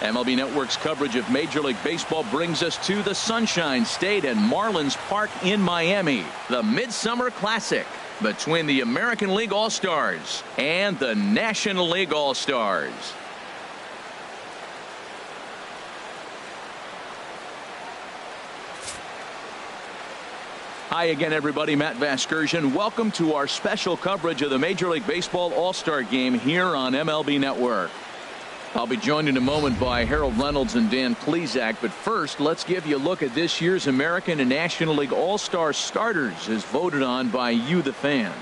MLB Network's coverage of Major League Baseball brings us to the Sunshine State and Marlins Park in Miami. The Midsummer Classic between the American League All-Stars and the National League All-Stars. Hi again, everybody. Matt Vasgersian. Welcome to our special coverage of the Major League Baseball All-Star Game here on MLB Network. I'll be joined in a moment by Harold Reynolds and Dan Plesac, but first let's give you a look at this year's American and National League All-Star starters as voted on by you, the fans.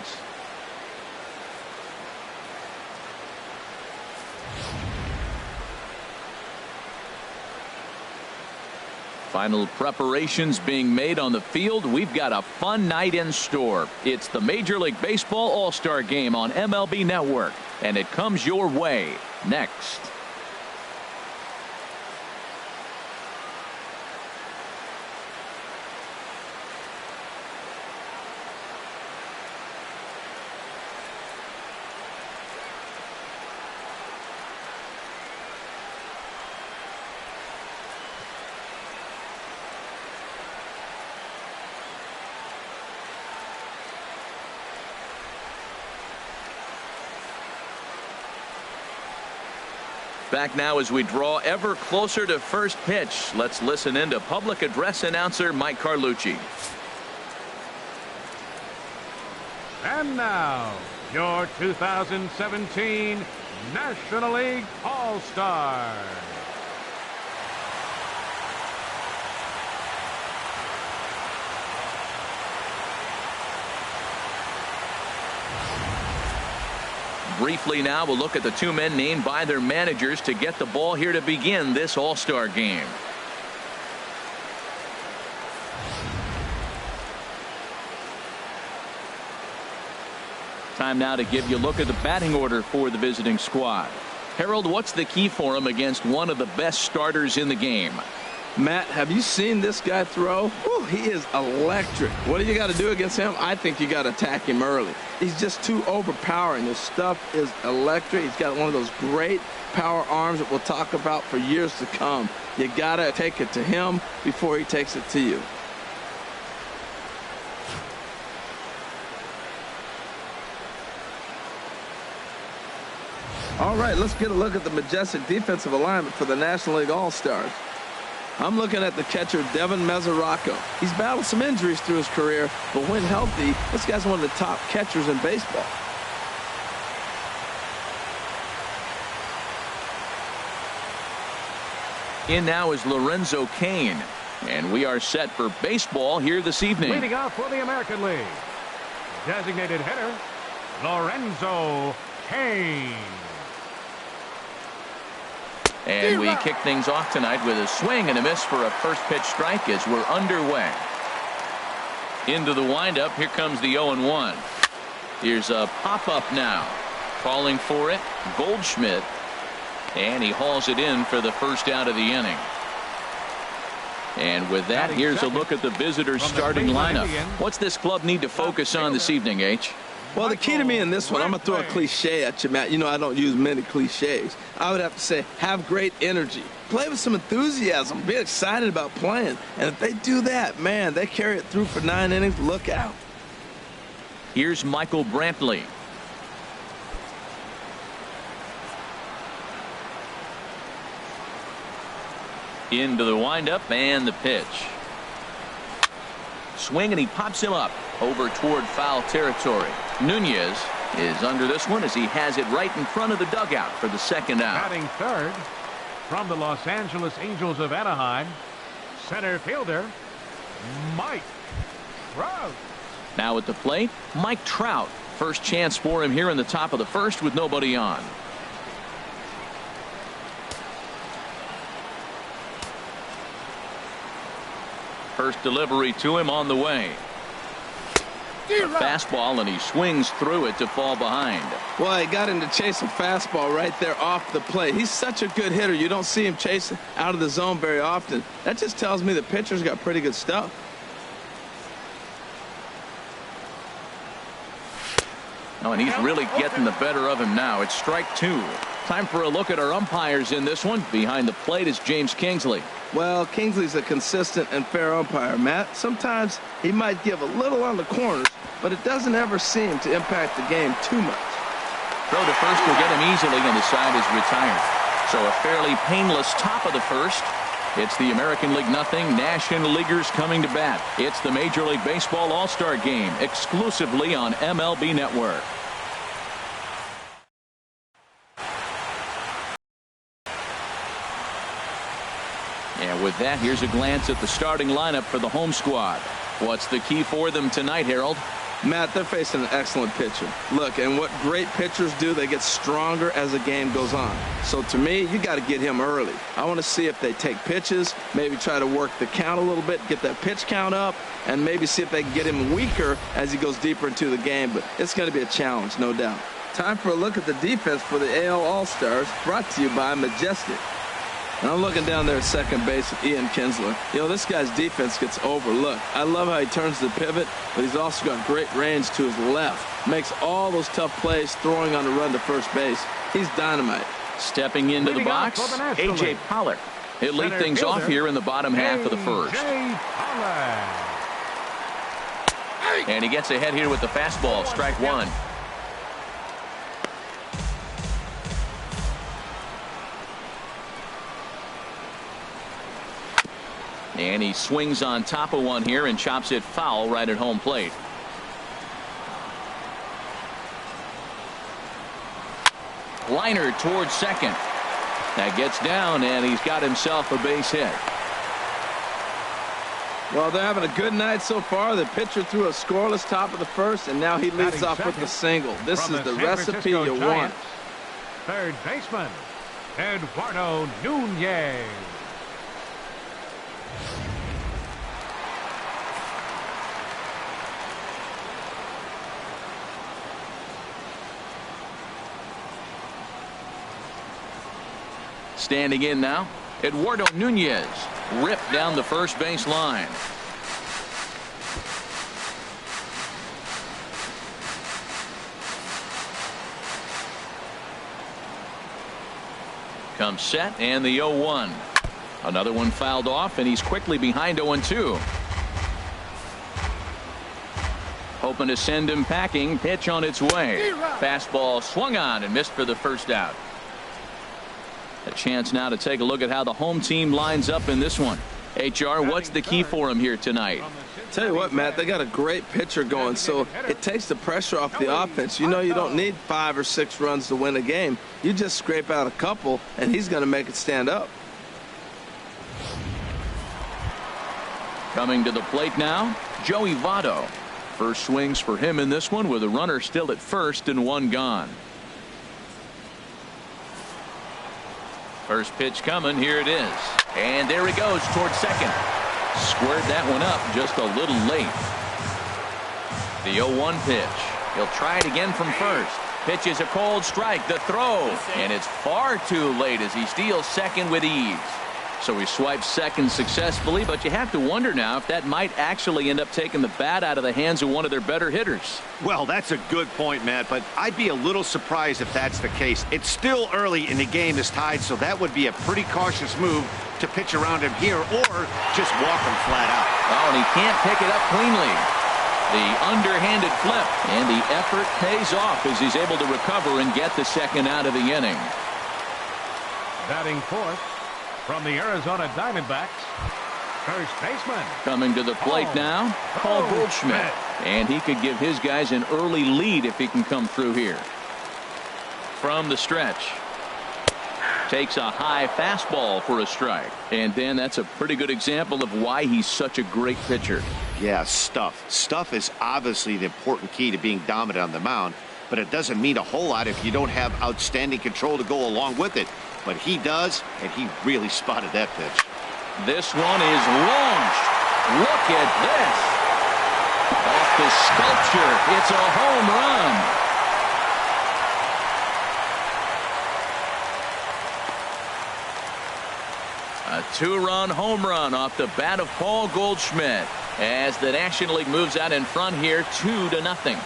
Final preparations being made on the field. We've got a fun night in store. It's the Major League Baseball All-Star Game on MLB Network, and it comes your way next. Back now as we draw ever closer to first pitch. Let's listen in to public address announcer Mike Carlucci. And now, your 2017 National League All-Stars. Briefly now, we'll look at the two men named by their managers to get the ball here to begin this All-Star Game. Time now to give you a look at the batting order for the visiting squad. Harold, what's the key for him against one of the best starters in the game? Matt, have you seen this guy throw? Whew, he is electric. What do you got to do against him? I think you got to attack him early. He's just too overpowering. His stuff is electric. He's got one of those great power arms that we'll talk about for years to come. You got to take it to him before he takes it to you. All right, let's get a look at the majestic defensive alignment for the National League All-Stars. I'm looking at the catcher, Devin Mesoraco. He's battled some injuries through his career, but when healthy, this guy's one of the top catchers in baseball. In now is Lorenzo Cain, and we are set for baseball here this evening. Leading off for the American League, designated hitter, Lorenzo Cain. And we kick things off tonight with a swing and a miss for a first pitch strike as we're underway. Into the windup. Here comes the 0-1. Here's a pop-up now. Calling for it, Goldschmidt. And he hauls it in for the first out of the inning. And with that, here's a look at the visitors' starting lineup. What's this club need to focus on this evening, H? Well, the key to me in this one, I'm going to throw a cliche at you, Matt. You know I don't use many cliches. I would have to say, have great energy. Play with some enthusiasm. Be excited about playing. And if they do that, man, they carry it through for 9 innings. Look out. Here's Michael Brantley. Into the windup and the pitch. Swing, and he pops him up over toward foul territory. Nunez is under this one as he has it right in front of the dugout for the second out. Batting third from the Los Angeles Angels of Anaheim, center fielder Mike Trout. Now at the plate, Mike Trout. First chance for him here in the top of the first with nobody on. First delivery to him on the way. A fastball, and he swings through it to fall behind. Well, he got him to chase a fastball right there off the plate. He's such a good hitter. You don't see him chasing out of the zone very often. That just tells me the pitcher's got pretty good stuff. Oh, and he's really getting the better of him now. It's strike 2. Time for a look at our umpires in this one. Behind the plate is James Kingsley. Well, Kingsley's a consistent and fair umpire, Matt. Sometimes he might give a little on the corners, but it doesn't ever seem to impact the game too much. Throw to first will get him easily, and the side is retired. So a fairly painless top of the first. It's the American League nothing, National Leaguers coming to bat. It's the Major League Baseball All-Star Game, exclusively on MLB Network. And with that, here's a glance at the starting lineup for the home squad. What's the key for them tonight, Harold? Matt, they're facing an excellent pitcher. Look, and what great pitchers do, they get stronger as the game goes on. So to me, you got to get him early. I want to see if they take pitches, maybe try to work the count a little bit, get that pitch count up, and maybe see if they can get him weaker as he goes deeper into the game. But it's going to be a challenge, no doubt. Time for a look at the defense for the AL All-Stars, brought to you by Majestic. And I'm looking down there at second base with Ian Kinsler. You know, this guy's defense gets overlooked. I love how he turns the pivot, but he's also got great range to his left. Makes all those tough plays throwing on the run to first base. He's dynamite. Stepping into the box, A.J. Pollock. He'll lead things off here in the bottom half of the first. And he gets ahead here with the fastball, strike 1. And he swings on top of one here and chops it foul right at home plate. Liner towards second. That gets down, and he's got himself a base hit. Well, they're having a good night so far. The pitcher threw a scoreless top of the first, and now he leads off with the single. This is the recipe you want. Third baseman, Eduardo Nunez. Standing in now, Eduardo Nunez ripped down the first base line. Comes set, and the 0-1. Another one fouled off, and he's quickly behind 0-2. Hoping to send him packing. Pitch on its way. Fastball swung on and missed for the first out. A chance now to take a look at how the home team lines up in this one. HR, what's the key for him here tonight? Tell you what, Matt, they got a great pitcher going, so it takes the pressure off the offense. You know you don't need 5 or 6 runs to win a game. You just scrape out a couple, and he's going to make it stand up. Coming to the plate now, Joey Votto. First swings for him in this one with a runner still at first and 1 gone. First pitch coming. Here it is. And there he goes towards second. Squared that one up just a little late. The 0-1 pitch. He'll try it again from first. Pitch is a cold strike. The throw. And it's far too late as he steals second with ease. So he swipes second successfully, but you have to wonder now if that might actually end up taking the bat out of the hands of one of their better hitters. Well, that's a good point, Matt, but I'd be a little surprised if that's the case. It's still early and the game is tied, so that would be a pretty cautious move to pitch around him here or just walk him flat out. Oh, and he can't pick it up cleanly. The underhanded flip, and the effort pays off as he's able to recover and get the second out of the inning. Batting fourth, from the Arizona Diamondbacks, first baseman. Coming to the plate now, Paul Goldschmidt. And he could give his guys an early lead if he can come through here. From the stretch. Takes a high fastball for a strike. And then that's a pretty good example of why he's such a great pitcher. Yeah, stuff. Stuff is obviously the important key to being dominant on the mound, but it doesn't mean a whole lot if you don't have outstanding control to go along with it. But he does, and he really spotted that pitch. This one is launched. Look at this. Off the sculpture. It's a home run. A 2-run home run off the bat of Paul Goldschmidt as the National League moves out in front here 2-0.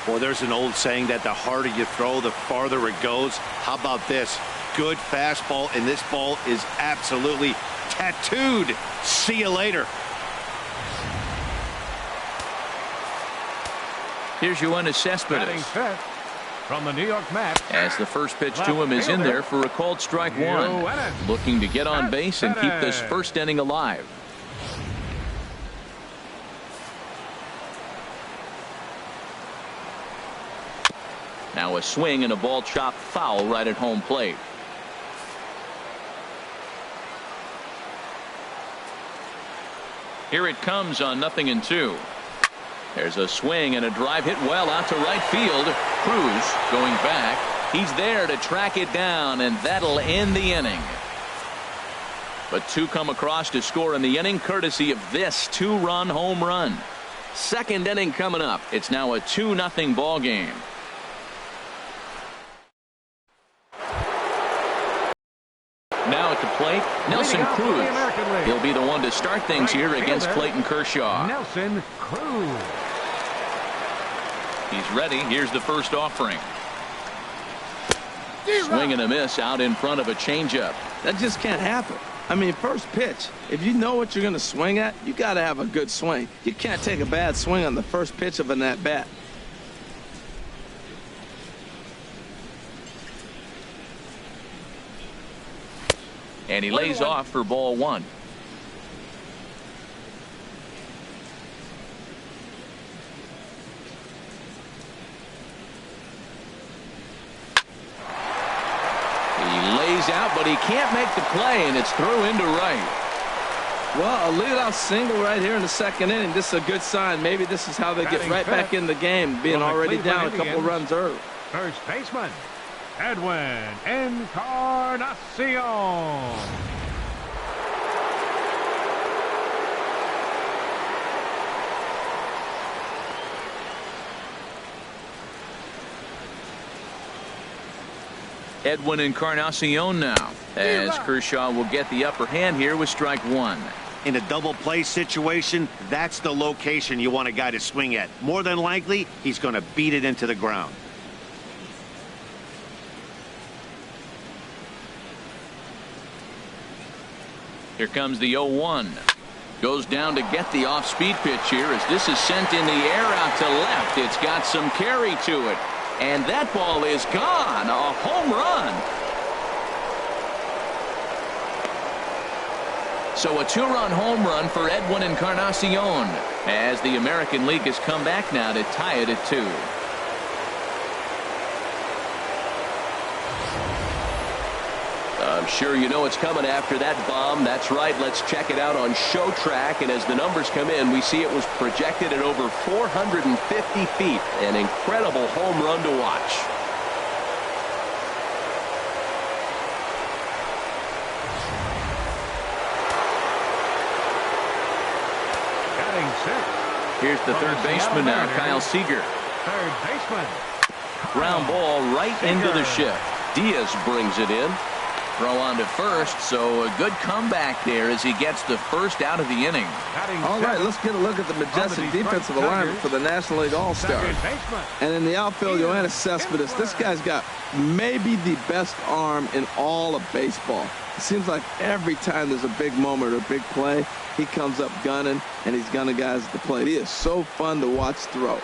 Well, there's an old saying that the harder you throw, the farther it goes. How about this? Good fastball, and this ball is absolutely tattooed. See you later. Here's Yoenis Batting Cespedes. fifth from the New York Mets. As the first pitch to him is in there for a called strike one. Yoenis Looking to get on base and keep this Cespedes. first inning alive. Now a swing and a ball chopped foul right at home plate. Here it comes on 0-2. There's a swing and a drive hit well out to right field. Cruz going back. He's there to track it down, and that'll end the inning. But two come across to score in the inning courtesy of this two-run home run. Second inning coming up. It's now a 2-0 ball game. Now at the plate, Nelson Leading off for the Cruz. American League. He'll be the one to start things Right here against fielder, Clayton Kershaw. Nelson Cruz. He's ready. Here's the first offering. Swing and a miss out in front of a changeup. That just can't happen. I mean, first pitch, if you know what you're going to swing at, you got to have a good swing. You can't take a bad swing on the first pitch of an at-bat. And he lays off for ball one. He lays out, but he can't make the play, and it's through into right. Well, a leadoff single right here in the second inning. This is a good sign. Maybe this is how they get Batting right back fifth in the game, being from the already Cleveland down a couple Indians. runs early. First baseman, Edwin Encarnacion. Edwin Encarnacion now, as Kershaw will get the upper hand here with strike one. In a double play situation, that's the location you want a guy to swing at. More than likely, he's going to beat it into the ground. Here comes the 0-1. Goes down to get the off-speed pitch here as this is sent in the air out to left. It's got some carry to it. And that ball is gone. A home run. So a two-run home run for Edwin Encarnacion as the American League has come back now to tie it at 2. I'm sure you know what's coming after that bomb. That's right. Let's check it out on Showtrack. And as the numbers come in, we see it was projected at over 450 feet. An incredible home run to watch. Batting sixth. Here's the third baseman now, Kyle Seager. Third baseman. Ground ball right into the shift. Diaz brings it in. Throw on to first, so a good comeback there as he gets the first out of the inning. Batting All right, seventh. let's get a look at the majestic From the defensive Detroit alignment for the National League All-Stars. Second baseman. And in the outfield, Yoenis Cespedes. This guy's got maybe the best arm in all of baseball. It seems like every time there's a big moment or a big play, he comes up gunning, and he's gunning guys at the plate. He is so fun to watch throw.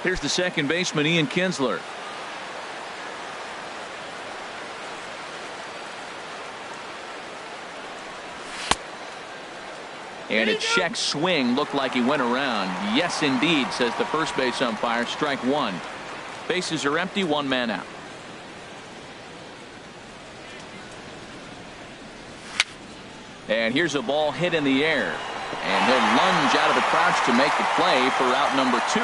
Here's the second baseman, Ian Kinsler. And a check swing looked like he went around. Yes, indeed, says the first base umpire. Strike one. Bases are empty, one man out. And here's a ball hit in the air. And he'll lunge out of the crouch to make the play for out number 2.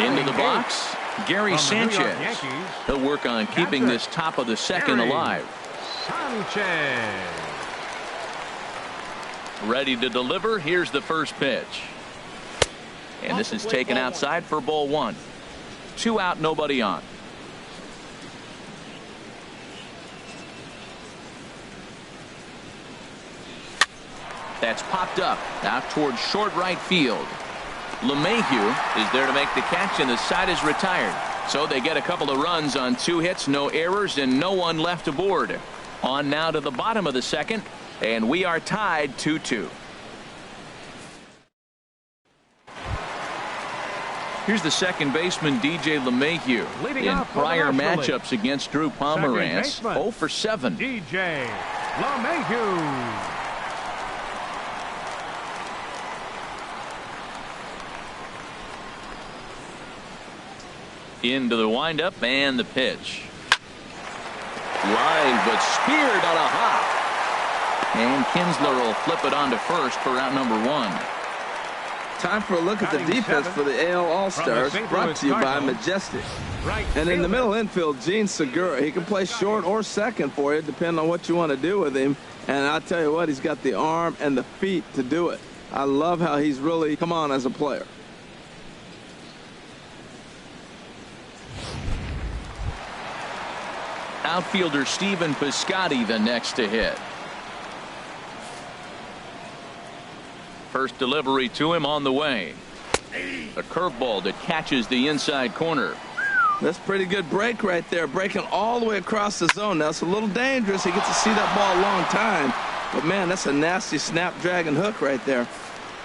Into the box, Gary From the New York Sanchez. Yankees, He'll work on keeping Catcher, this top of the second Gary alive. Sanchez. Ready to deliver. Here's the first pitch. And this is taken outside for ball one. 2 out, nobody on. That's popped up out towards short right field. LeMahieu is there to make the catch, and the side is retired. So they get a couple of runs on 2 hits, no errors, and no one left aboard. On now to the bottom of the second, and we are tied 2-2. Here's the second baseman, DJ LeMahieu. In prior matchups against Drew Pomeranz, 0 for 7. DJ LeMahieu. Into the windup and the pitch. Line, but speared on a hop. And Kinsler will flip it on to first for out number 1. Time for a look at the defense for the AL All-Stars, brought to you by Majestic. And in the middle infield, Jean Segura. He can play short or second for you, depending on what you want to do with him. And I'll tell you what, he's got the arm and the feet to do it. I love how he's really come on as a player. Outfielder Stephen Piscotty the next to hit. First delivery to him on the way. A curveball that catches the inside corner. That's a pretty good break right there, breaking all the way across the zone. Now, it's a little dangerous. He gets to see that ball a long time. But, man, that's a nasty snapdragon hook right there.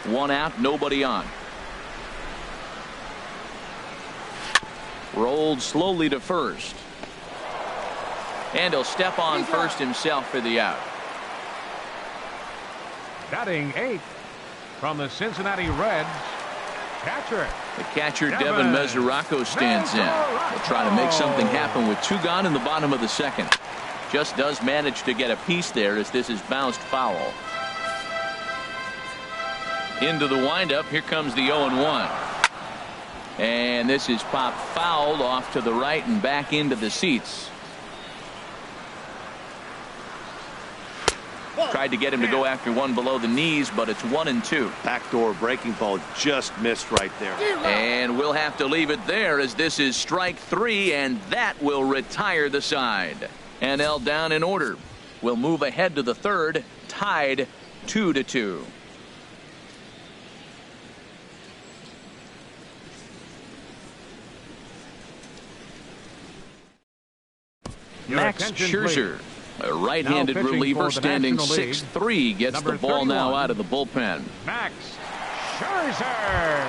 1 out, nobody on. Rolled slowly to first. And he'll step on first himself for the out. Batting 8th from the Cincinnati Reds, catcher. The catcher, Devin Mesoraco, stands in. He'll try to make something happen with 2 gone in the bottom of the second. Just does manage to get a piece there as this is bounced foul. Into the windup. Here comes the 0-1. And this is popped fouled off to the right and back into the seats. Tried to get him to go after one below the knees, but it's 1-2. Backdoor breaking ball just missed right there. And we'll have to leave it there as this is strike 3, and that will retire the side. NL down in order. We'll move ahead to the third, tied 2-2. Max Scherzer, a right-handed reliever standing 6'3", gets the ball now out of the bullpen. Max Scherzer.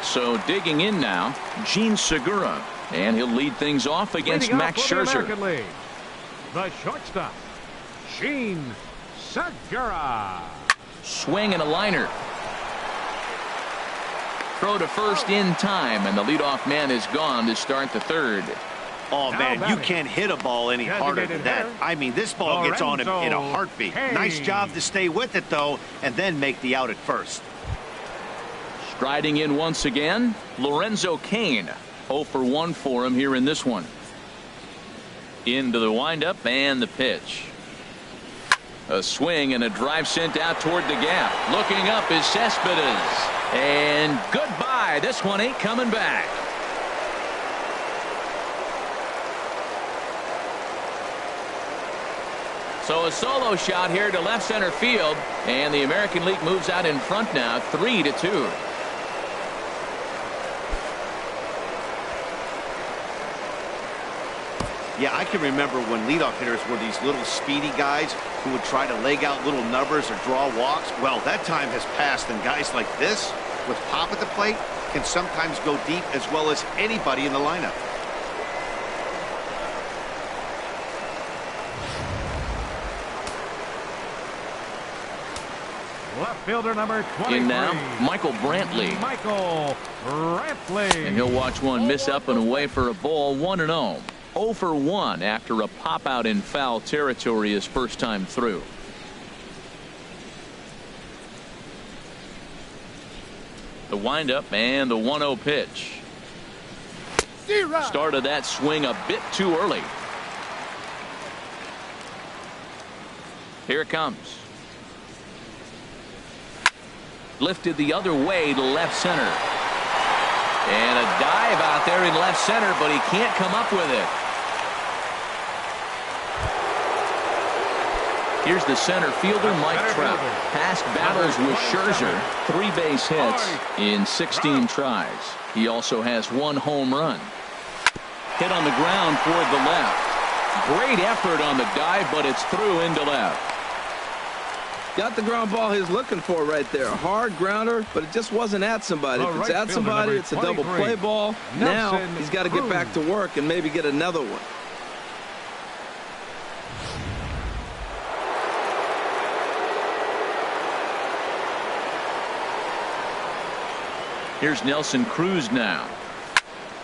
So digging in now, Jean Segura, and he'll lead things off against Max Scherzer. The shortstop, Jean Segura. Swing and a liner. Throw to first in time, and the leadoff man is gone to start the third. Oh, man, you can't hit a ball any harder than that. I mean, this ball gets on him in a heartbeat. Nice job to stay with it, though, and then make the out at first. Striding in once again, Lorenzo Cain. 0 for 1 for him here in this one. Into the windup and the pitch. A swing and a drive sent out toward the gap. Looking up is Cespedes. And goodbye. This one ain't coming back. So a solo shot here to left center field, and the American League moves out in front now, 3-2. Yeah, I can remember when leadoff hitters were these little speedy guys who would try to leg out little numbers or draw walks. Well, that time has passed, and guys like this, with pop at the plate, can sometimes go deep as well as anybody in the lineup. Left fielder number 23. In now, Michael Brantley. And he'll watch one miss up and away for a ball, 1-0. 0 for 1 after a pop out in foul territory his first time through. The windup and the 1-0 pitch. Started that swing a bit too early. Here it comes. Lifted the other way to left center. And a dive out there in left center, but he can't come up with it. Here's the center fielder, Mike Trout. Past battles with Scherzer, 3 base hits in 16 tries. He also has 1 home run. Hit on the ground toward the left. Great effort on the dive, but it's through into left. Got the ground ball he was looking for right there. A hard grounder, but it just wasn't at somebody. If it's at somebody, it's a double play ball. Now he's got to get back to work and maybe get another one. Here's Nelson Cruz now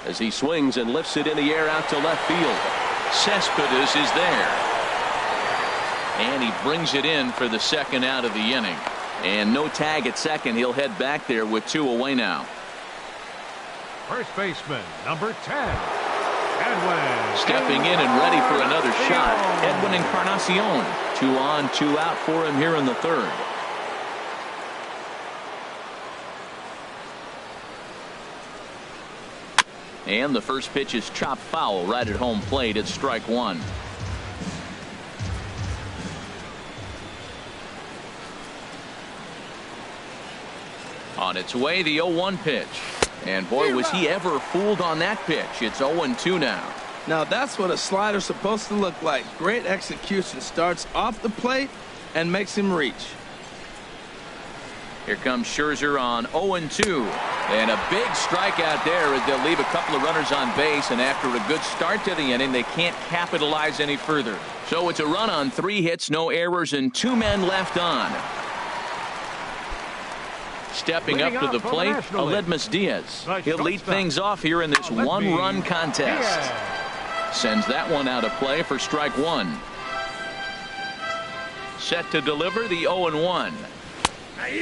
as he swings and lifts it in the air out to left field. Cespedes is there, and he brings it in for the second out of the inning. And no tag at second. He'll head back there with 2 away now. First baseman, number 10, Edwin. Stepping in and ready for another shot, Edwin Encarnacion. 2 on, 2 out for him here in the 3rd. And the first pitch is chopped foul right at home plate. It's strike 1. On its way, the 0-1 pitch. And boy, was he ever fooled on that pitch. It's 0-2 now. Now that's what a slider's supposed to look like. Great execution. Starts off the plate and makes him reach. Here comes Scherzer on 0-2. And a big strikeout there as they'll leave a couple of runners on base. And after a good start to the inning, they can't capitalize any further. So it's a run on 3 hits, no errors, and 2 men left on. Stepping up to the plate, Aledmys Diaz. He'll lead things off here in this 1-run contest. Sends that one out of play for strike 1. Set to deliver the 0-1.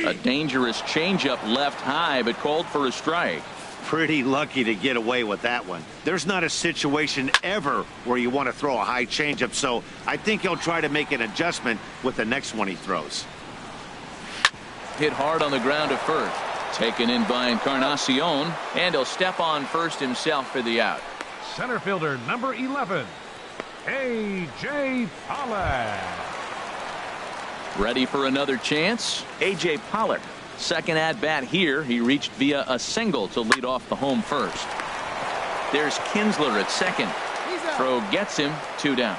A dangerous changeup left high, but called for a strike. Pretty lucky to get away with that one. There's not a situation ever where you want to throw a high changeup, so I think he'll try to make an adjustment with the next one he throws. Hit hard on the ground to first. Taken in by Encarnacion, and he'll step on first himself for the out. Center fielder, number 11, A.J. Pollock. Ready for another chance? A.J. Pollock. Second at bat here. He reached via a single to lead off the home first. There's Kinsler at second. Throw gets him, 2 down.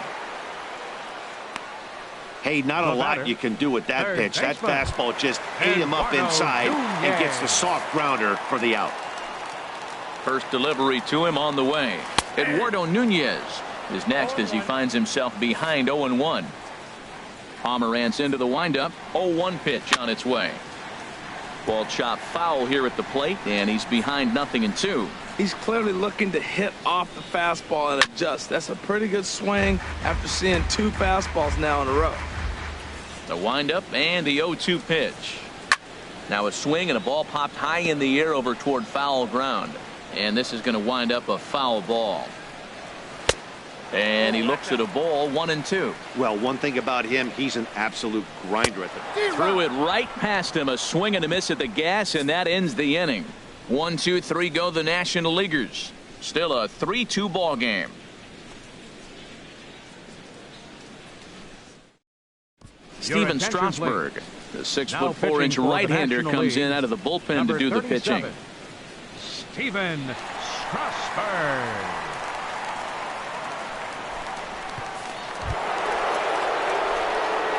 Hey, not a lot you can do with that pitch. That fastball just ate him up inside and gets the soft grounder for the out. First delivery to him on the way. Eduardo Nunez is next as he finds himself behind 0-1. Pomeranz into the windup. 0-1 pitch on its way. Ball chopped foul here at the plate, and he's behind 0-2. He's clearly looking to hit off the fastball and adjust. That's a pretty good swing after seeing 2 fastballs now in a row. The windup and the 0-2 pitch. Now a swing and a ball popped high in the air over toward foul ground. And this is going to wind up a foul ball. And he looks at a ball, 1-2. Well, one thing about him, he's an absolute grinder at the. Threw it right past him, a swing and a miss at the gas, and that ends the inning. 1, 2, 3 go the National Leaguers. Still a 3-2 ball game. Steven Strasburg, the 6'4" right-hander, comes in out of the bullpen to do the pitching. Steven Strasburg.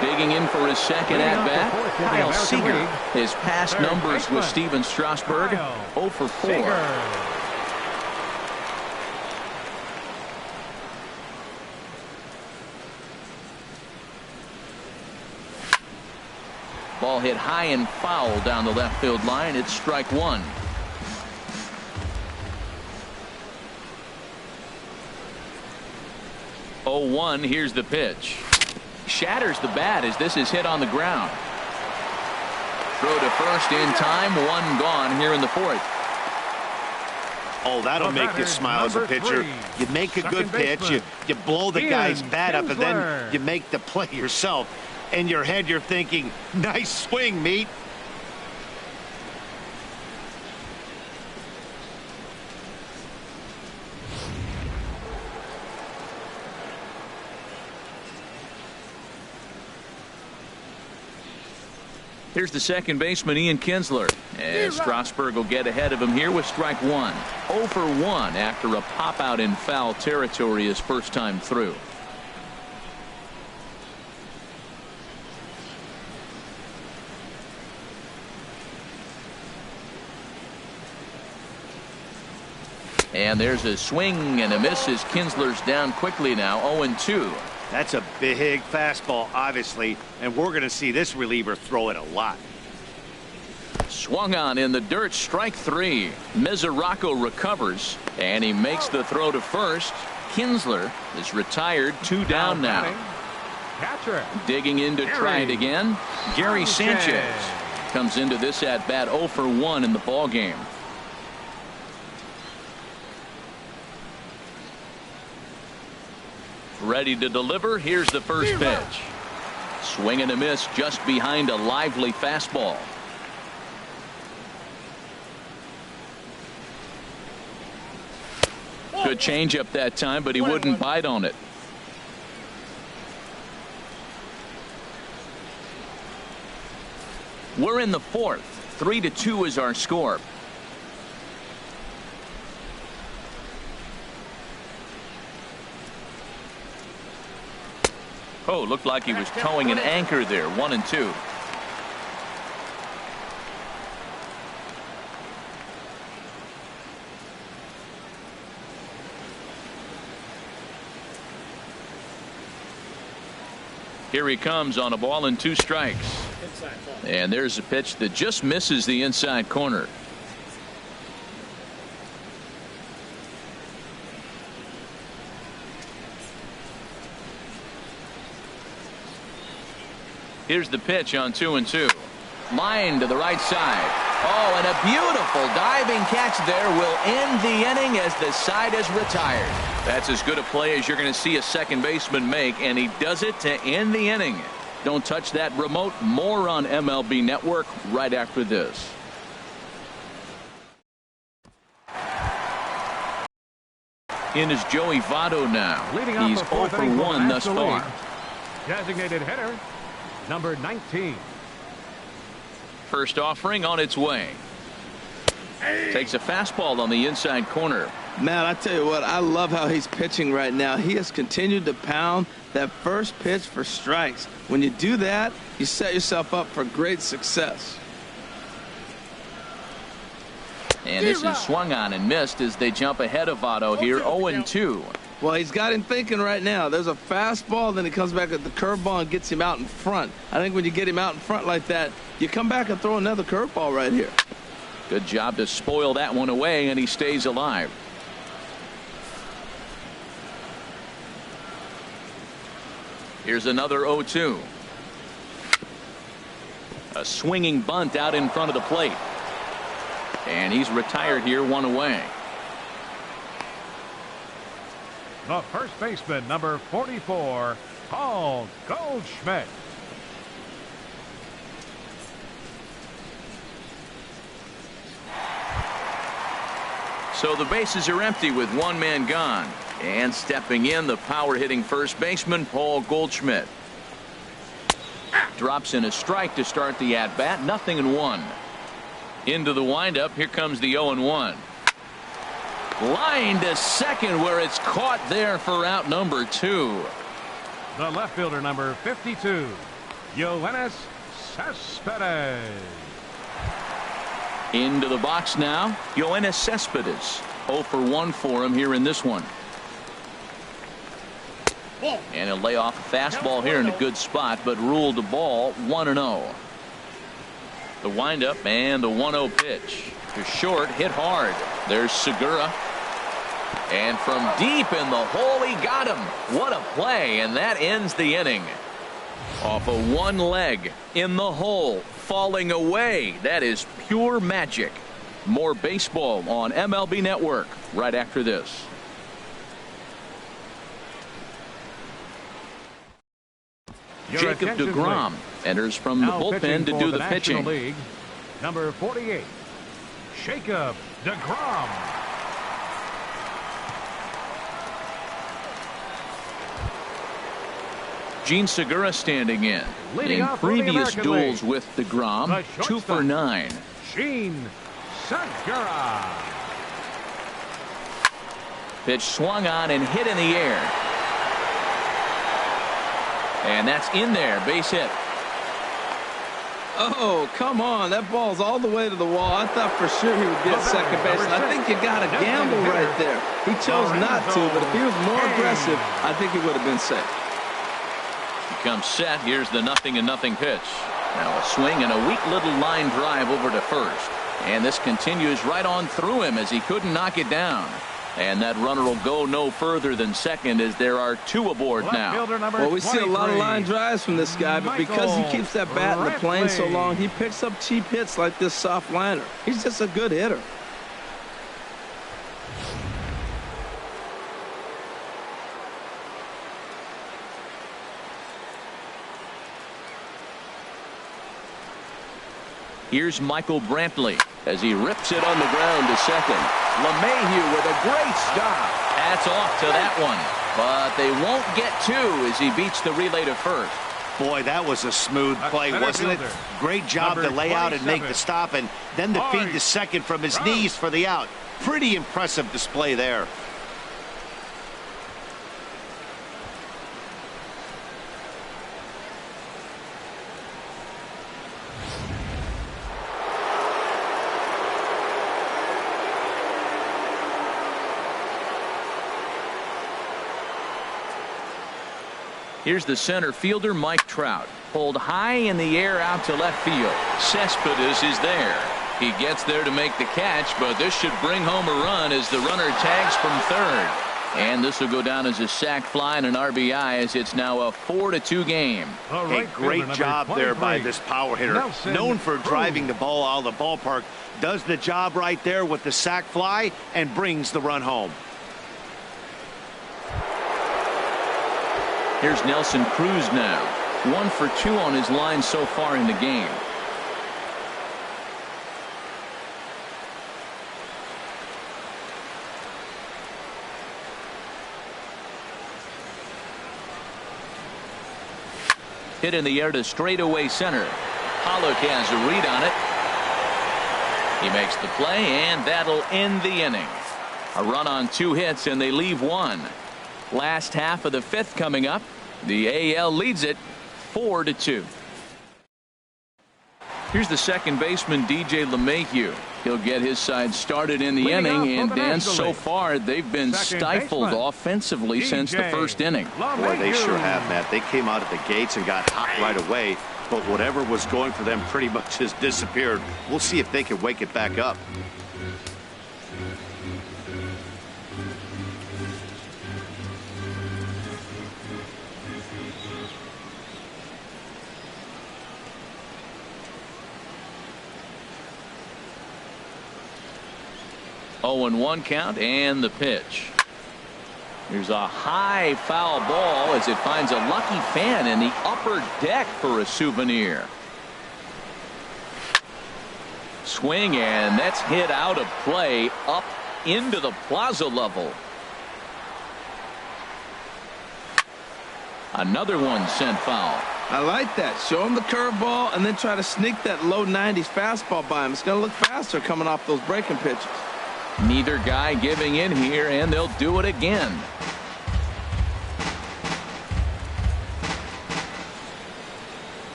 Digging in for his second at-bat, Kyle Seager. His past numbers with Steven Strasburg, 0 for 4. Ball hit high and foul down the left field line. It's strike 1. Oh, 1. Here's the pitch. Shatters the bat as this is hit on the ground. Throw to first in time. 1 gone here in the 4th. Oh, that'll make you smile as a pitcher. You make a good pitch, you blow the guy's bat up, and then you make the play yourself. In your head, you're thinking, nice swing, meat. Here's the second baseman, Ian Kinsler. And Strasburg will get ahead of him here with strike one. 0 for 1 after a pop out in foul territory his first time through. And there's a swing and a miss as Kinsler's down quickly now, 0-2. That's a big fastball, obviously, and we're going to see this reliever throw it a lot. Swung on in the dirt, strike three. Mesoraco recovers, and he makes the throw to first. Kinsler is retired, 2 down now. Catcher. Digging in to try it again. Gary Sanchez comes into this at bat 0 for 1 in the ball game. Ready to deliver. Here's the first pitch. Swing and a miss just behind a lively fastball. Good changeup that time, but he wouldn't bite on it. We're in the fourth. 3-2 is our score. Oh, looked like he was towing an anchor there. 1-2. Here he comes on a ball and 2 strikes. And there's a pitch that just misses the inside corner. Here's the pitch on 2-2. Line to the right side. Oh, and a beautiful diving catch there will end the inning as the side is retired. That's as good a play as you're going to see a second baseman make, and he does it to end the inning. Don't touch that remote. More on MLB Network right after this. In is Joey Votto now. He's 0 for 1 thus far. Designated hitter, number 19. First offering on its way. Takes a fastball on the inside corner. Man, I tell you what, I love how he's pitching right now. He has continued to pound that first pitch for strikes. When you do that, you set yourself up for great success. And this is swung on and missed as they jump ahead of Votto here, 0-2. Well, he's got him thinking right now. There's a fastball, then he comes back at the curveball and gets him out in front. I think when you get him out in front like that, you come back and throw another curveball right here. Good job to spoil that one away, and he stays alive. Here's another 0-2. A swinging bunt out in front of the plate. And he's retired here, 1 away. The first baseman, number 44, Paul Goldschmidt. So the bases are empty with 1 man gone. And stepping in, the power-hitting first baseman, Paul Goldschmidt. Drops in a strike to start the at-bat. 0-1. Into the windup. Here comes the 0-1. Line to second where it's caught there for out number 2. The left fielder, number 52, Yoenis Cespedes. Into the box now, Yoenis Cespedes. 0 for 1 for him here in this one. And he'll lay off a fastball here in a good spot, but ruled the ball 1-0. The windup and the 1-0 pitch. To short, hit hard. There's Segura. And from deep in the hole, he got him. What a play, and that ends the inning. Off of one leg, in the hole, falling away. That is pure magic. More baseball on MLB Network right after this. Jacob deGrom enters from the bullpen to do the pitching. League, number 48, Jacob deGrom. Gene Segura standing in. Leading In off for the previous American duels League, with DeGrom, the 2 for shortstop. 9. Gene Segura. Pitch swung on and hit in the air. And that's in there. Base hit. Oh, come on. That ball's all the way to the wall. I thought for sure he would be at second base. And I think you got to gamble right there. He chose not to, but if he was more aggressive, I think he would have been safe. He comes set. Here's the 0-0 pitch. Now a swing and a weak little line drive over to first. And this continues right on through him as he couldn't knock it down. And that runner will go no further than second as there are 2 aboard now. Well, we see a lot of line drives from this guy, but because he keeps that bat in the plane so long, he picks up cheap hits like this soft liner. He's just a good hitter. Here's Michael Brantley as he rips it on the ground to second. LeMahieu with a great stop. That's off to that one. But they won't get 2 as he beats the relay to first. Boy, that was a smooth play, wasn't it? Great job to lay out and make the stop, and then the feed to second from his knees for the out. Pretty impressive display there. Here's the center fielder, Mike Trout. Pulled high in the air out to left field. Cespedes is there. He gets there to make the catch, but this should bring home a run as the runner tags from third. And this will go down as a sac fly and an RBI as it's now a 4-2 game. A great job there by this power hitter. Known for driving the ball out of the ballpark. Does the job right there with the sac fly and brings the run home. Here's Nelson Cruz now. 1 for 2 on his line so far in the game. Hit in the air to straightaway center. Pollock has a read on it. He makes the play, and that'll end the inning. A run on 2 hits, and they leave 1. Last half of the 5th coming up. The AL leads it 4-2. Here's the second baseman, DJ LeMahieu. He'll get his side started in the inning, and Dan, so far they've been stifled offensively since the first inning. Boy, they sure have, Matt. They came out of the gates and got hot right away, but whatever was going for them pretty much has disappeared. We'll see if they can wake it back up. Oh, 0-1 count, and the pitch. There's a high foul ball as it finds a lucky fan in the upper deck for a souvenir. Swing, and that's hit out of play up into the plaza level. Another one sent foul. I like that. Show him the curveball and then try to sneak that low 90s fastball by him. It's going to look faster coming off those breaking pitches. Neither guy giving in here, and they'll do it again.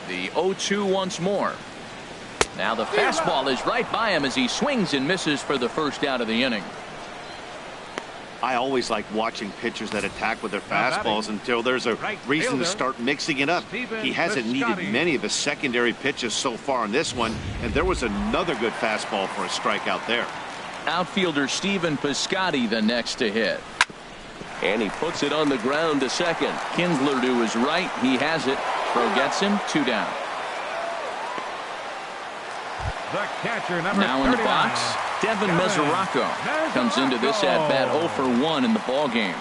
The 0-2 once more. Now the fastball is right by him as he swings and misses for the first out of the inning. I always like watching pitchers that attack with their fastballs until there's a reason to start mixing it up. He hasn't needed many of the secondary pitches so far in this one, and there was another good fastball for a strikeout there. Outfielder Stephen Piscotty the next to hit. And he puts it on the ground to second. Kinsler to his right. He has it. Throw gets him. 2 down. The catcher, number now in the box, Devin Mesoraco comes into this at-bat 0 for 1 in the ball game.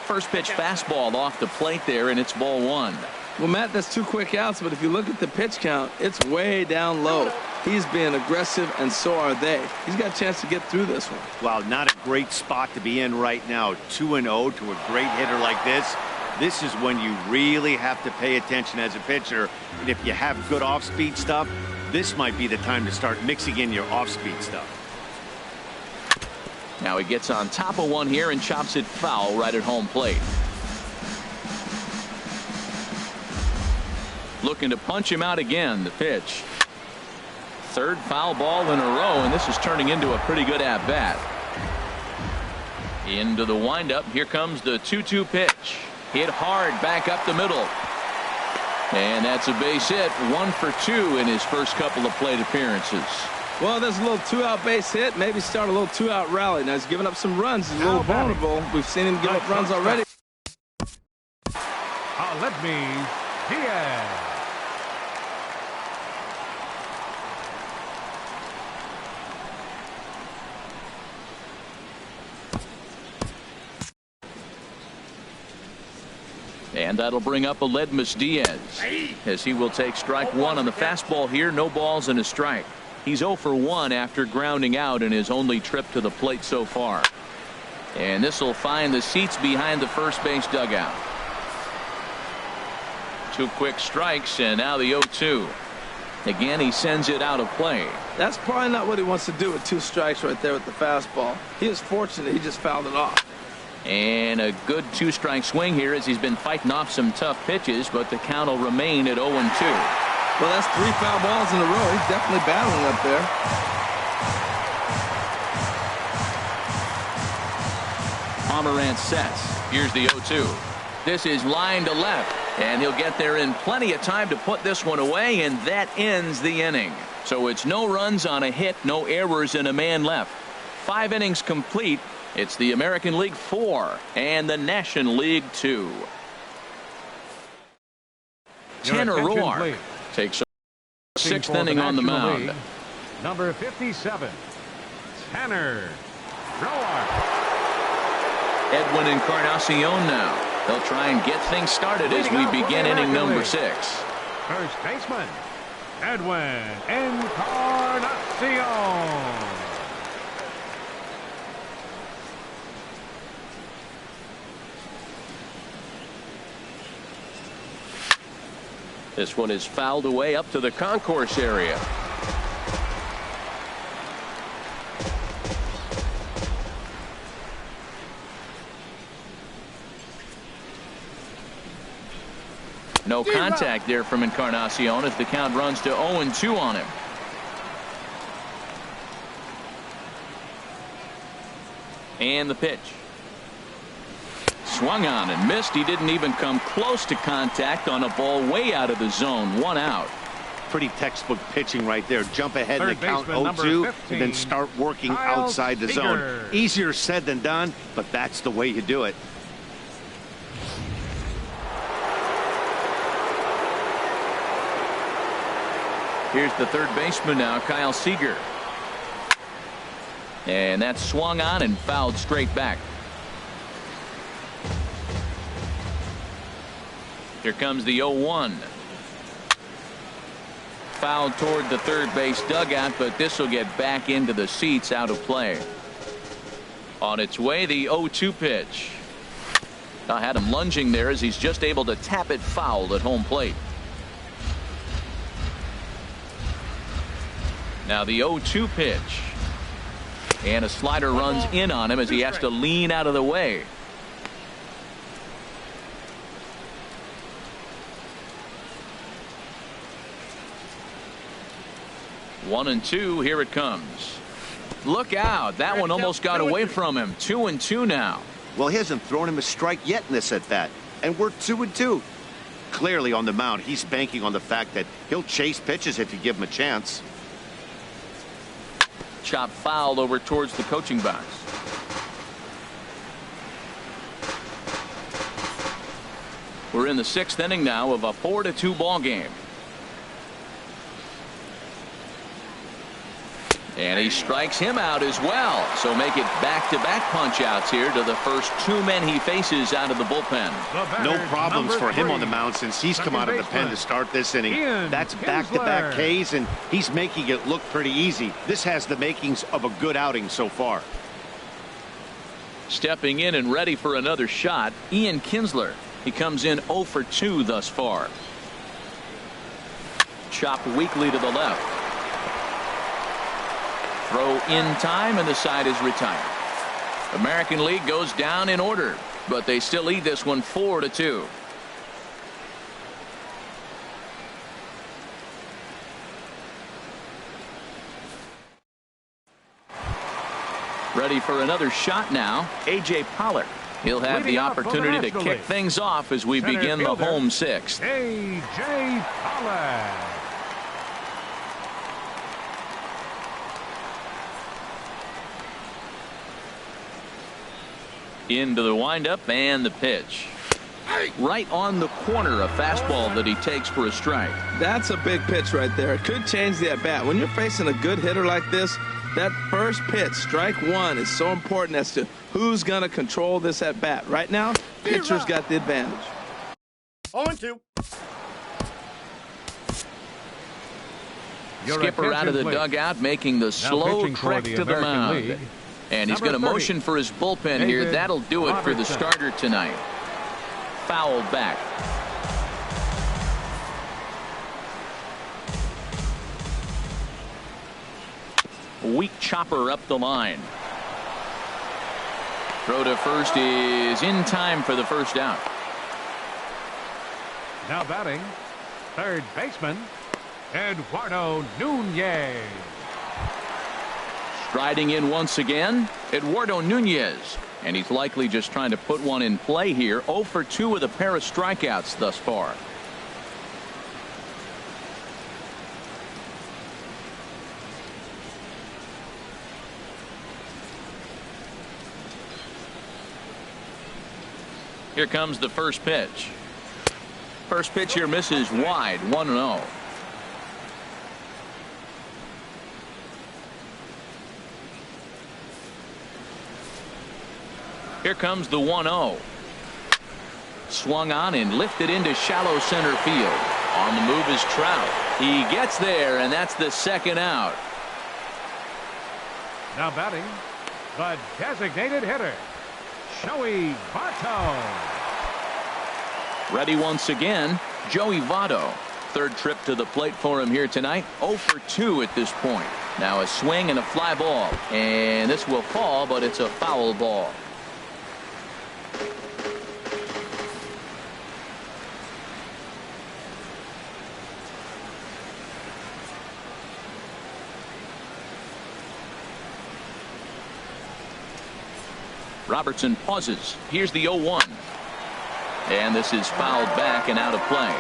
First pitch fastball off the plate there, and it's ball 1. Well, Matt, that's 2 quick outs, but if you look at the pitch count, it's way down low. He's being aggressive, and so are they. He's got a chance to get through this one. Well, not a great spot to be in right now. 2-0 to a great hitter like this. This is when you really have to pay attention as a pitcher. And if you have good off-speed stuff, this might be the time to start mixing in your off-speed stuff. Now he gets on top of one here and chops it foul right at home plate. Looking to punch him out again. The pitch. Third foul ball in a row, and this is turning into a pretty good at-bat. Into the windup. Here comes the 2-2 pitch. Hit hard back up the middle. And that's a base hit. 1 for 2 in his first couple of plate appearances. Well, there's a little 2-out base hit. Maybe start a little 2-out rally. Now he's giving up some runs. He's a little vulnerable. We've seen him give up runs already. Aledmys Diaz. And that'll bring up Aledmys Diaz as he will take strike one on the fastball here. No balls and a strike. He's 0 for 1 after grounding out in his only trip to the plate so far. And this will find the seats behind the first base dugout. 2 quick strikes, and now the 0-2. Again, he sends it out of play. That's probably not what he wants to do with 2 strikes right there with the fastball. He was fortunate. He just fouled it off. And a good 2-strike swing here as he's been fighting off some tough pitches, but the count will remain at 0-2. Well, that's 3 foul balls in a row. He's definitely battling up there. Pomeranz sets. Here's the 0-2. This is line to left, and he'll get there in plenty of time to put this one away, and that ends the inning. So it's no runs on a hit, no errors, and a man left. 5 innings complete. It's the American League 4 and the National League 2. Tanner Roark takes a 6th inning on the mound. League, number 57, Tanner Roark. Edwin Encarnacion now. They'll try and get things started as we begin inning number 6. First baseman, Edwin Encarnacion. This one is fouled away up to the concourse area. No contact there from Encarnacion as the count runs to 0-2 on him. And the pitch. Swung on and missed. He didn't even come close to contact on a ball way out of the zone. 1 out. Pretty textbook pitching right there. Jump ahead in the count 0-2 and then start working outside the zone. Easier said than done, but that's the way you do it. Here's the third baseman now, Kyle Seager. And that's swung on and fouled straight back. Here comes the 0-1. Fouled toward the third base dugout, but this will get back into the seats out of play. On its way, the 0-2 pitch. I had him lunging there as he's just able to tap it foul at home plate. Now the 0-2 pitch. And a slider runs in on him as he has to lean out of the way. One and two. Here it comes. Look out. That one almost got away from him. 2-2 now. Well, he hasn't thrown him a strike yet in this at bat. And we're 2-2. Clearly on the mound, he's banking on the fact that he'll chase pitches if you give him a chance. Chop fouled over towards the coaching box. We're in the 6th inning now of a 4-2 ball game. And he strikes him out as well. So make it back-to-back punch-outs here to the first 2 men he faces out of the bullpen. No problems for him on the mound since he's come out of the pen to start this inning. That's back-to-back Ks, and he's making it look pretty easy. This has the makings of a good outing so far. Stepping in and ready for another shot, Ian Kinsler. He comes in 0 for 2 thus far. Chopped weakly to the left. Throw in time, and the side is retired. American League goes down in order, but they still lead this one 4-2. Ready for another shot now, A.J. Pollard. He'll have the opportunity to kick things off as we begin the home 6th. A.J. Pollard. Into the windup and the pitch. Right on the corner, a fastball that he takes for a strike. That's a big pitch right there. It could change the at-bat. When you're facing a good hitter like this, that first pitch, strike 1, is so important as to who's going to control this at-bat. Right now, pitcher's got the advantage. 0-2. Skipper out of the dugout, making the slow trek to the mound. And he's going to motion for his bullpen here. That'll do it for the starter tonight. Foul back. Weak chopper up the line. Throw to first is in time for the first out. Now batting, third baseman, Eduardo Nunez. Striding in once again, Eduardo Nunez. And he's likely just trying to put one in play here. 0 for 2 with a pair of strikeouts thus far. Here comes the first pitch. First pitch here misses wide, 1-0. Here comes the 1-0. Swung on and lifted into shallow center field. On the move is Trout. He gets there, and that's the second out. Now batting, the designated hitter, Joey Votto. Ready once again, Joey Votto. Third trip to the plate for him here tonight. 0 for 2 at this point. Now a swing and a fly ball. And this will fall, but it's a foul ball. Robertson pauses. Here's the 0-1. And this is fouled back and out of play.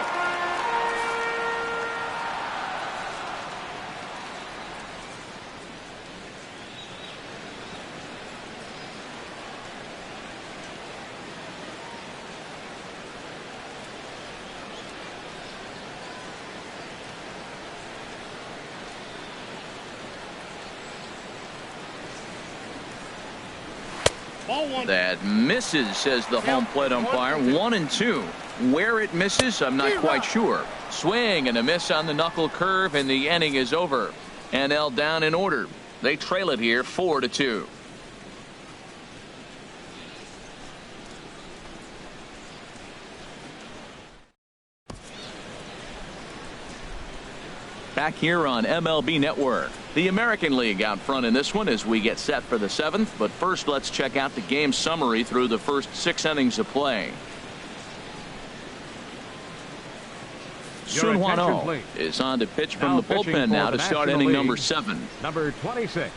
That misses, says the home plate umpire. 1-2. Where it misses, I'm not quite sure. Swing and a miss on the knuckle curve, and the inning is over. NL down in order. They trail it here 4-2. Back here on MLB Network. The American League out front in this one as we get set for the 7th. But first, let's check out the game summary through the first 6 innings of play. Sun Hwan-Oh is on to pitch from the bullpen now to start inning number 7. Number 26,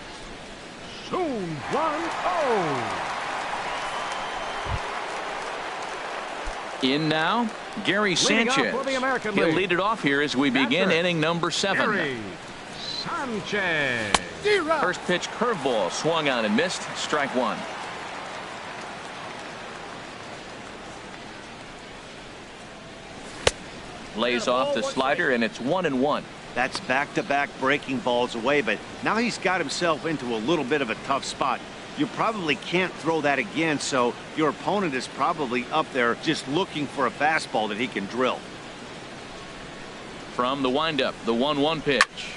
Sun Hwan-Oh. In now, Gary Sanchez. He'll lead it off here as we begin inning number 7. Gary Sanchez. First pitch curveball swung on and missed. Strike 1. Lays off the slider, and it's 1-1. That's back-to-back breaking balls away, but now he's got himself into a little bit of a tough spot. You probably can't throw that again, so your opponent is probably up there just looking for a fastball that he can drill. From the windup, the 1-1 pitch.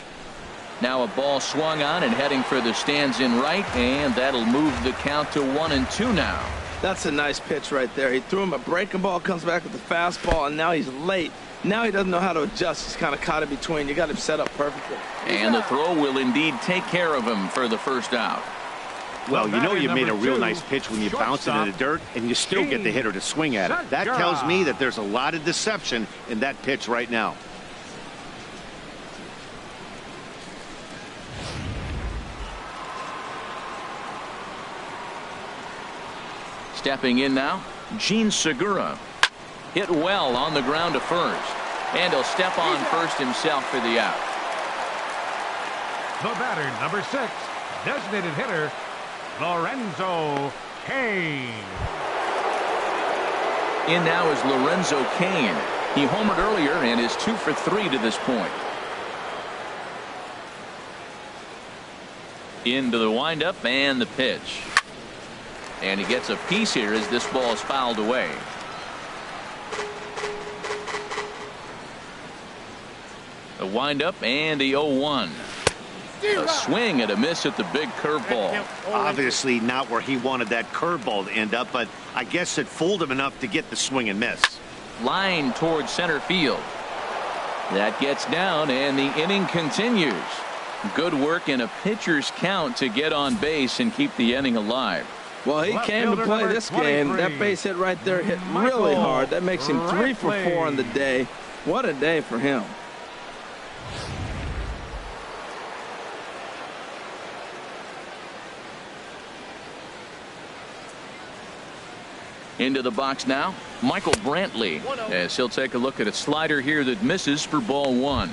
Now a ball swung on and heading for the stands in right, and that'll move the count to 1-2 now. That's a nice pitch right there. He threw him a breaking ball, comes back with the fastball, and now he's late. Now he doesn't know how to adjust. He's kind of caught in between. You got him set up perfectly. And the throw will indeed take care of him for the first out. Well, you know you made a real nice pitch when you bounce it in the dirt and you still get the hitter to swing at it. That tells me that there's a lot of deception in that pitch right now. Stepping in now, Jean Segura. Hit well on the ground to first. And he'll step on first himself for the out. The batter, number 6, designated hitter, Lorenzo Cain. In now is Lorenzo Cain. He homered earlier and is 2 for 3 to this point. Into the windup and the pitch. And he gets a piece here as this ball is fouled away. A windup and the 0-1. A swing and a miss at the big curveball. Obviously not where he wanted that curveball to end up, but I guess it fooled him enough to get the swing and miss. Line towards center field. That gets down and the inning continues. Good work in a pitcher's count to get on base and keep the inning alive. Well, he came to play this game. That base hit right there hit really hard. That makes him 3 for 4 on the day. What a day for him. Into the box now, Michael Brantley, as he'll take a look at a slider here that misses for ball 1.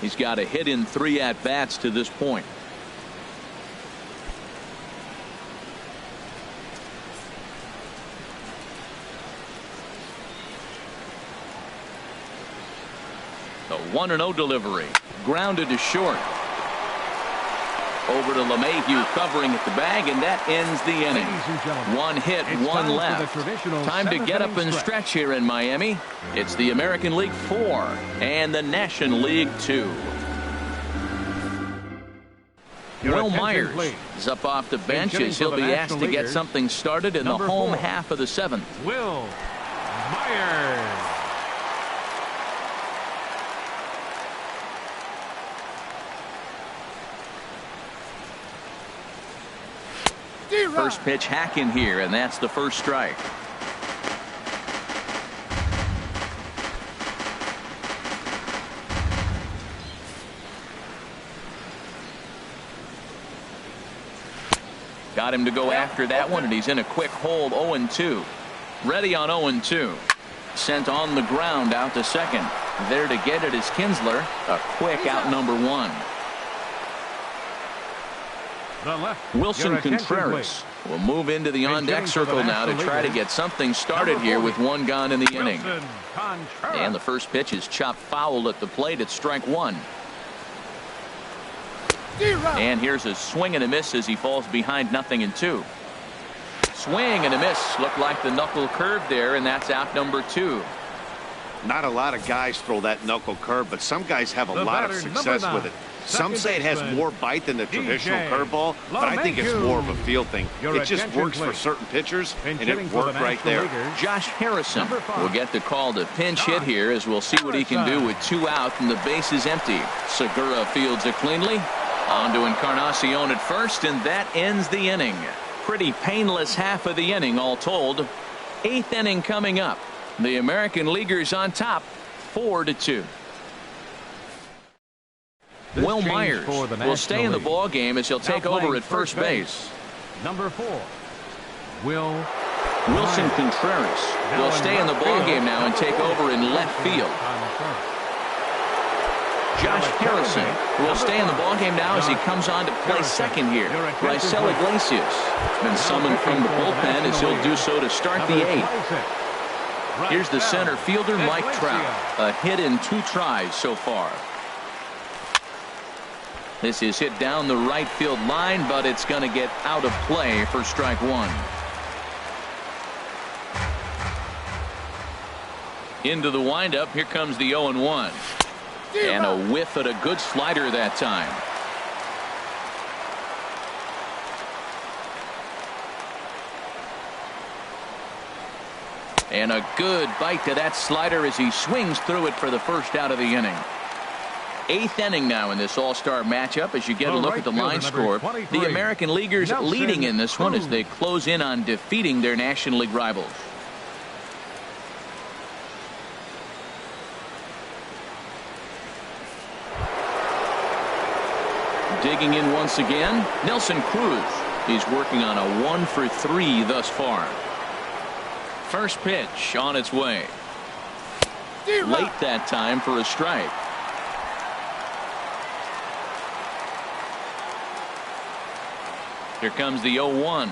He's got a hit in 3 at-bats to this point. The 1-0 delivery, grounded to short. Over to LeMahieu covering at the bag, and that ends the inning. 1 hit, 1 left. Time to get up and stretch here in Miami. It's the American League 4 and the National League 2. Will Myers is up off the bench as he'll be asked to get something started in the home half of the 7th. Will Myers. First pitch hacking here, and that's the first strike. Got him to go after that one, and he's in a quick hold. 0-2. Ready on 0-2. Sent on the ground out to second. There to get it is Kinsler. A quick out number 1. Wilson Contreras will move into the on-deck circle now to try to get something started here with 1 gone in the inning. And the first pitch is chopped foul at the plate at strike 1. And here's a swing and a miss as he falls behind 0-2. Swing and a miss. Looked like the knuckle curve there, and that's out number 2. Not a lot of guys throw that knuckle curve, but some guys have a lot of success with it. Some say it has more bite than the traditional curveball, but I think it's more of a feel thing. It just works for certain pitchers, and it worked right there. Josh Harrison will get the call to pinch hit here, as we'll see what he can do with 2 out and the base is empty. Segura fields it cleanly. On to Encarnacion at first, and that ends the inning. Pretty painless half of the inning all told. 8th inning coming up. The American Leaguers on top, 4-2. Will Myers will stay in the ball game as he'll take over at first base. Number 4, Wilson Contreras will stay in the ball game now and take over in left field. Josh Harrison will stay in the ball game now as he comes on to play second here. Raisel Iglesias has been summoned from the bullpen as he'll do so to start the 8th. Here's the center fielder, Mike Trout. A hit in 2 tries so far. This is hit down the right field line, but it's going to get out of play for strike one. Into the windup. Here comes the 0-1. And a whiff at a good slider that time. And a good bite to that slider as he swings through it for the first out of the inning. 8th inning now in this all-star matchup as you get a look at the line score. The American Leaguers leading in this one as they close in on defeating their National League rivals. Digging in once again, Nelson Cruz. He's working on a 1-for-3 thus far. First pitch on its way. Late that time for a strike. Here comes the 0-1.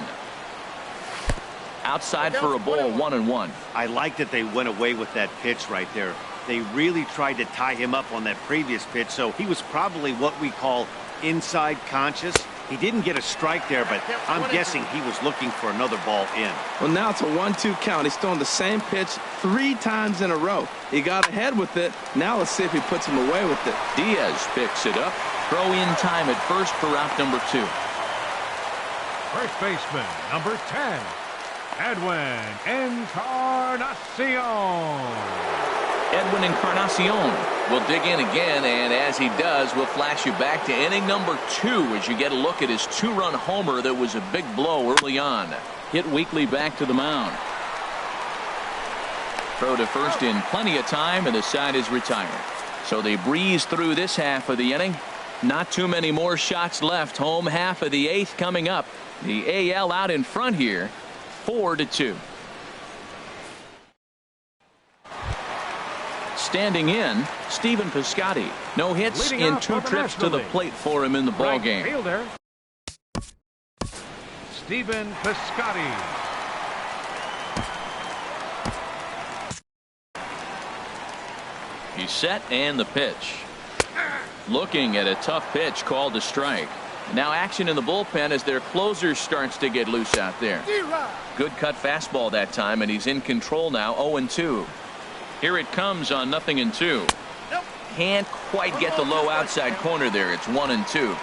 Outside for a ball, 1-1. I like that they went away with that pitch right there. They really tried to tie him up on that previous pitch, so he was probably what we call inside conscious. He didn't get a strike there, but I'm guessing he was looking for another ball in. Well, now it's a 1-2 count. He's throwing the same pitch 3 times in a row. He got ahead with it. Now let's see if he puts him away with it. Diaz picks it up. Throw in time at first for out number 2. First baseman, number 10, Edwin Encarnacion. Edwin Encarnacion will dig in again, and as he does, we'll flash you back to inning number 2 as you get a look at his 2-run homer that was a big blow early on. Hit weakly back to the mound. Throw to first in plenty of time, and the side is retired. So they breeze through this half of the inning. Not too many more shots left. Home half of the 8th coming up. The AL out in front here, 4-2. Standing in, Stephen Piscotty. No hits in 2 trips to the plate for him in the ballgame. Fielder, Stephen Piscotty. He's set and the pitch. Looking at a tough pitch called a strike. Now action in the bullpen as their closer starts to get loose out there. Good cut fastball that time, and he's in control now. 0-2. Here it comes on 0-2. Can't quite get the low outside corner there. It's 1-2.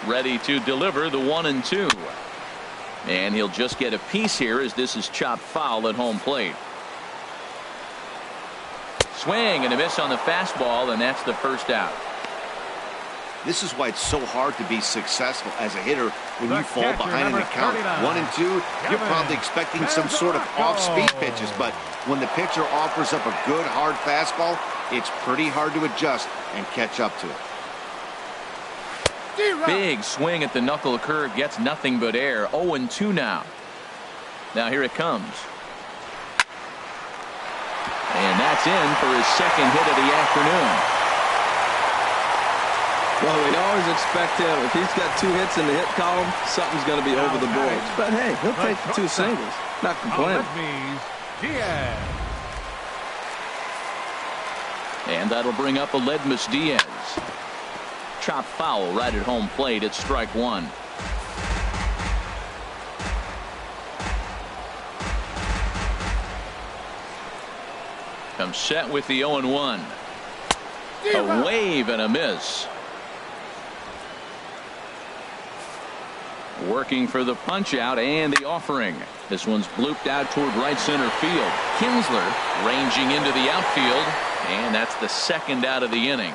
Ready to deliver the 1-2. And he'll just get a piece here as this is chopped foul at home plate. Swing and a miss on the fastball, and that's the first out. This is why it's so hard to be successful as a hitter when you fall behind in the count. 1-2, you're probably expecting some sort of off-speed pitches, but when the pitcher offers up a good hard fastball, it's pretty hard to adjust and catch up to it. Big swing at the knuckle curve, gets nothing but air. 0-2 now. Now here it comes. And that's in for his second hit of the afternoon. Well, we always expect him, if he's got 2 hits in the hit column, something's going to be over the boards. But hey, he'll take the 2 singles. Not complaining. And that'll bring up Aledmys Diaz. Chop foul right at home plate. It's strike 1. Comes set with the 0-1. A wave and a miss. Working for the punch out and the offering. This one's blooped out toward right center field. Kinsler ranging into the outfield, and that's the second out of the inning.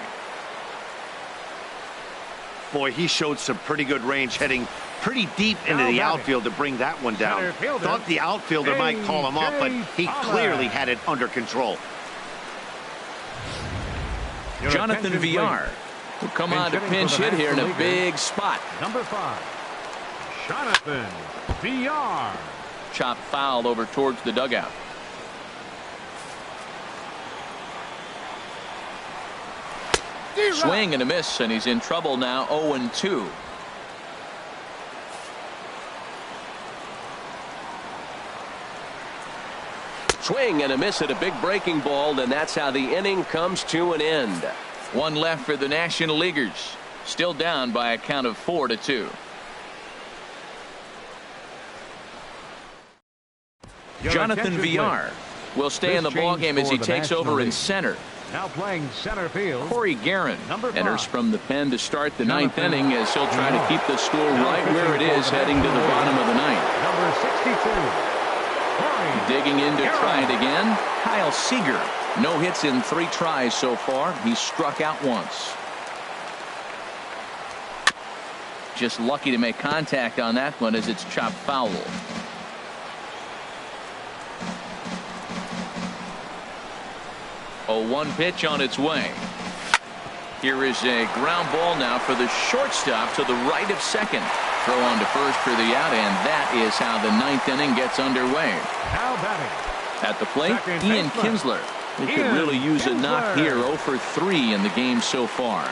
Boy, he showed some pretty good range heading pretty deep into the outfield to bring that one down. Thought the outfielder might call him off, but he clearly had it under control. Jonathan Villar will come on to pinch hit here in a big spot. Number 5, Jonathan Villar. Chop foul over towards the dugout. Swing and a miss, and he's in trouble now. 0-2. Swing and a miss at a big breaking ball, and that's how the inning comes to an end. One left for the National Leaguers. Still down by a count of 4-2. Jonathan Villar will stay in the ballgame as he takes over in center. Now playing center field, Corey Guerin enters 5. from the pen to start the ninth inning as he'll try to keep the score right where it is heading to the bottom of the ninth. Number 62. Corey Digging in to Guerin. try it again, Kyle Seager. No hits in 3 tries so far. He's struck out once. Just lucky to make contact on that one as it's chopped foul. Oh, 1 pitch on its way. Here is a ground ball now for the shortstop to the right of second. Throw on to first for the out, and that is how the ninth inning gets underway. Now batting At the plate, second Ian baseman. Kinsler. He could Ian really use a knock Kinsler. here. 0 for 3 in the game so far.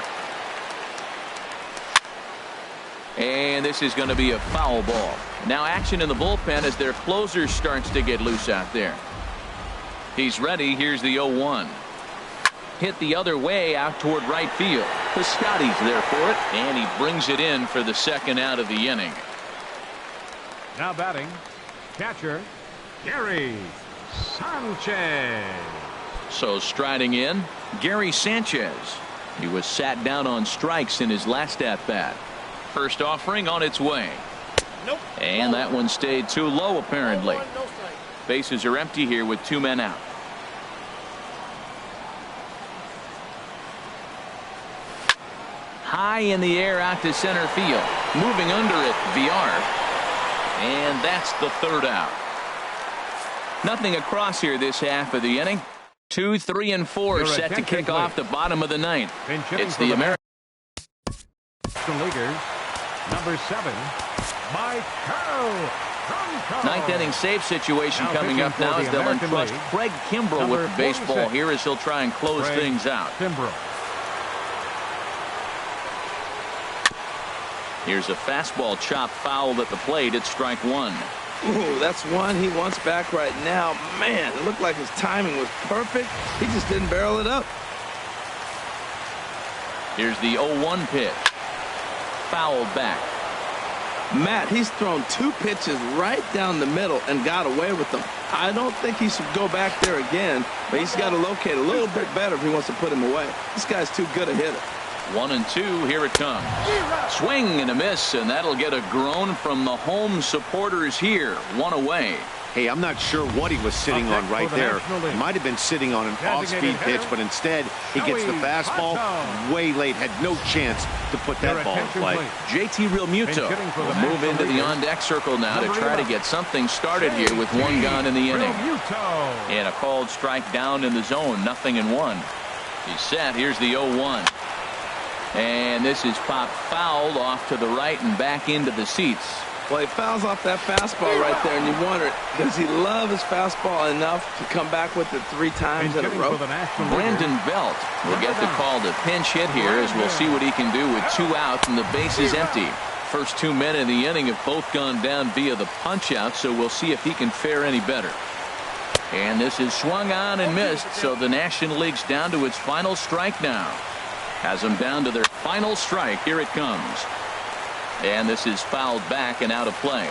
And this is going to be a foul ball. Now action in the bullpen as their closer starts to get loose out there. He's ready. Here's the 0-1. Hit the other way out toward right field. Piscotty's there for it, and he brings it in for the second out of the inning. Now batting, catcher Gary Sanchez. So striding in, Gary Sanchez. He was sat down on strikes in his last at-bat. First offering on its way. Nope. And that one stayed too low apparently. 1, no strike. Bases are empty here with 2 men out. High in the air out to center field. Moving under it, Villar. And that's the 3rd out. Nothing across here this half of the inning. 2, 3, and 4 Your set to attention, kick off the bottom of the ninth. Been hitting It's for the the American. Leaguers, number 7, Mike Carroll. Ninth inning save situation Now coming up pitching for now the as they'll American entrust League, Craig Kimbrell number with the baseball 46. here as he'll try and close Craig things out. Kimbrell. Here's a fastball chopped foul at the plate. It's strike 1. Ooh, that's one he wants back right now. Man, it looked like his timing was perfect. He just didn't barrel it up. Here's the 0-1 pitch. Fouled back. Matt, he's thrown 2 pitches right down the middle and got away with them. I don't think he should go back there again, but he's got to locate a little bit better if he wants to put him away. This guy's too good a hitter. 1-2. Here it comes. Swing and a miss, and that'll get a groan from the home supporters here. 1 away. Hey, I'm not sure what he was sitting on right there. He might have been sitting on an off-speed pitch, but instead he gets the fastball way late. Had no chance to put that ball in play. JT Realmuto will move into the on-deck circle now to try to get something started here with 1 gone in the inning. And a called strike down in the zone. 0-1. He's set. Here's the 0-1. And this is popped fouled off to the right and back into the seats. Well, he fouls off that fastball right there, and you wonder, does he love his fastball enough to come back with it 3 times in a row? Brandon Belt will get the call to pinch hit here as we'll see what he can do with 2 outs and the base is empty. First 2 men in the inning have both gone down via the punch out, so we'll see if he can fare any better. And this is swung on and missed, so the National League's down to its final strike now. Has them down to their final strike. Here it comes. And this is fouled back and out of play.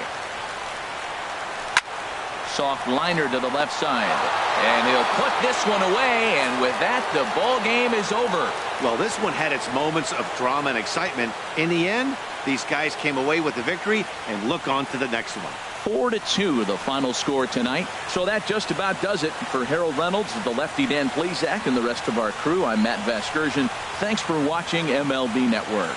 Soft liner to the left side. And he'll put this one away. And with that, the ball game is over. Well, this one had its moments of drama and excitement. In the end, these guys came away with the victory and look on to the next one. 4-2 the final score tonight. So that just about does it. For Harold Reynolds, the lefty Dan Plesac, and the rest of our crew, I'm Matt Vasgersian. Thanks for watching MLB Network.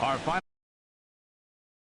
Our final